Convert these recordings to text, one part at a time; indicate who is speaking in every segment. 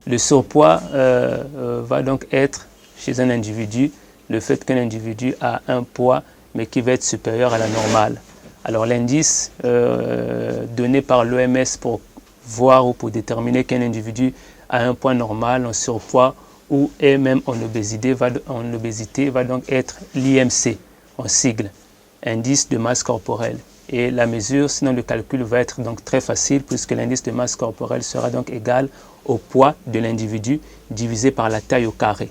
Speaker 1: Le surpoids va donc être chez un individu le fait qu'un individu a un poids mais qui va être supérieur à la normale. Alors l'indice donné par l'OMS pour voir ou pour déterminer qu'un individu a un poids normal, en surpoids ou est même en obésité va donc être l'IMC en sigle, indice de masse corporelle. Et la mesure, sinon le calcul va être donc très facile puisque l'indice de masse corporelle sera donc égal au poids de l'individu divisé par la taille au carré.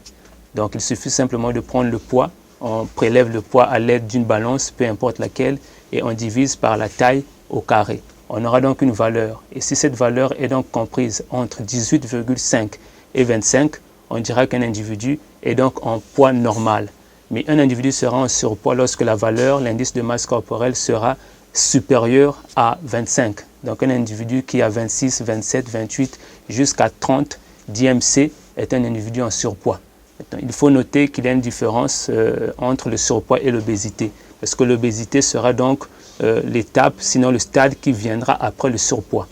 Speaker 1: Donc il suffit simplement de prendre le poids, on prélève le poids à l'aide d'une balance, peu importe laquelle, et on divise par la taille au carré. On aura donc une valeur. Et si cette valeur est donc comprise entre 18,5 et 25, on dira qu'un individu est donc en poids normal. Mais un individu sera en surpoids lorsque la valeur, l'indice de masse corporelle, sera supérieur à 25. Donc un individu qui a 26, 27, 28 jusqu'à 30 d'IMC est un individu en surpoids. Maintenant, il faut noter qu'il y a une différence entre le surpoids et l'obésité. Parce que l'obésité sera donc l'étape, sinon le stade qui viendra après le surpoids.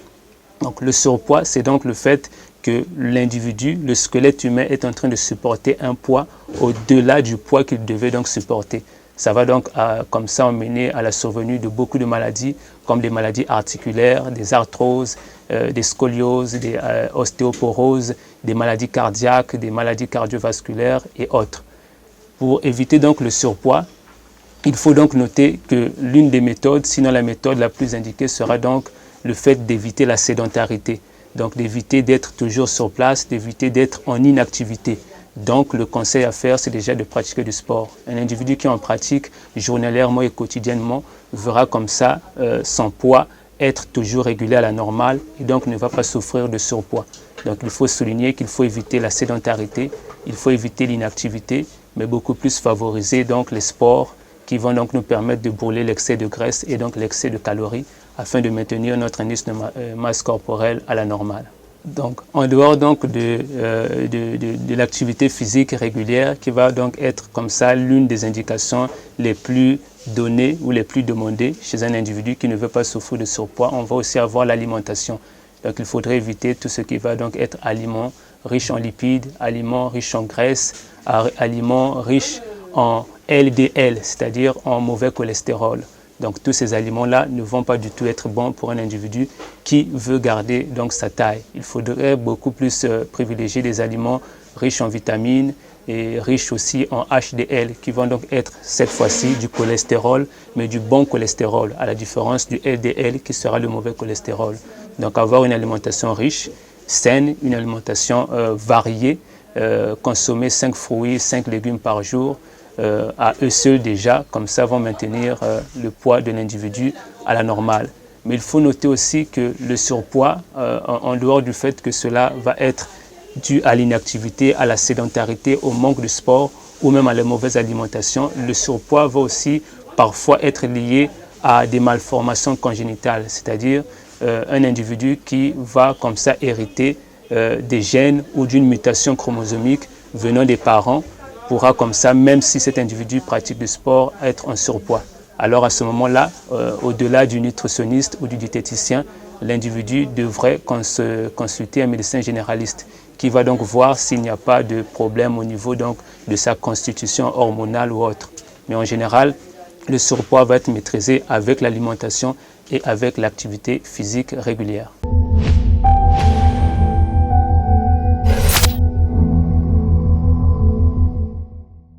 Speaker 1: Donc le surpoids, c'est donc le fait que l'individu, le squelette humain est en train de supporter un poids au-delà du poids qu'il devait donc supporter. Ça va donc comme ça emmener à la survenue de beaucoup de maladies, comme des maladies articulaires, des arthroses, des scolioses, des ostéoporoses, des maladies cardiaques, des maladies cardiovasculaires et autres. Pour éviter donc le surpoids, il faut donc noter que l'une des méthodes, sinon la méthode la plus indiquée, sera donc le fait d'éviter la sédentarité. Donc d'éviter d'être toujours sur place, d'éviter d'être en inactivité. Donc le conseil à faire, c'est déjà de pratiquer du sport. Un individu qui en pratique journalièrement et quotidiennement verra comme ça son poids être toujours régulé à la normale et donc ne va pas souffrir de surpoids. Donc il faut souligner qu'il faut éviter la sédentarité, il faut éviter l'inactivité, mais beaucoup plus favoriser donc les sports qui vont donc nous permettre de brûler l'excès de graisse et donc l'excès de calories afin de maintenir notre indice de masse corporelle à la normale. Donc, en dehors donc de l'activité physique régulière qui va donc être comme ça l'une des indications les plus données ou les plus demandées chez un individu qui ne veut pas souffrir de surpoids, on va aussi avoir l'alimentation. Donc il faudrait éviter tout ce qui va donc être aliments riches en lipides, aliments riches en graisse, aliments riches en LDL, c'est-à-dire en mauvais cholestérol. Donc tous ces aliments-là ne vont pas du tout être bons pour un individu qui veut garder donc sa taille. Il faudrait beaucoup plus privilégier des aliments riches en vitamines et riches aussi en HDL qui vont donc être cette fois-ci du cholestérol, mais du bon cholestérol, à la différence du LDL qui sera le mauvais cholestérol. Donc avoir une alimentation riche, saine, une alimentation variée, consommer 5 fruits, 5 légumes par jour, à eux seuls déjà, comme ça vont maintenir le poids de l'individu à la normale. Mais il faut noter aussi que le surpoids, en dehors du fait que cela va être dû à l'inactivité, à la sédentarité, au manque de sport ou même à la mauvaise alimentation, le surpoids va aussi parfois être lié à des malformations congénitales, c'est-à-dire un individu qui va comme ça hériter des gènes ou d'une mutation chromosomique venant des parents pourra comme ça, même si cet individu pratique du sport, être en surpoids. Alors à ce moment-là, au-delà du nutritionniste ou du diététicien, l'individu devrait consulter un médecin généraliste qui va donc voir s'il n'y a pas de problème au niveau donc de sa constitution hormonale ou autre. Mais en général, le surpoids va être maîtrisé avec l'alimentation et avec l'activité physique régulière.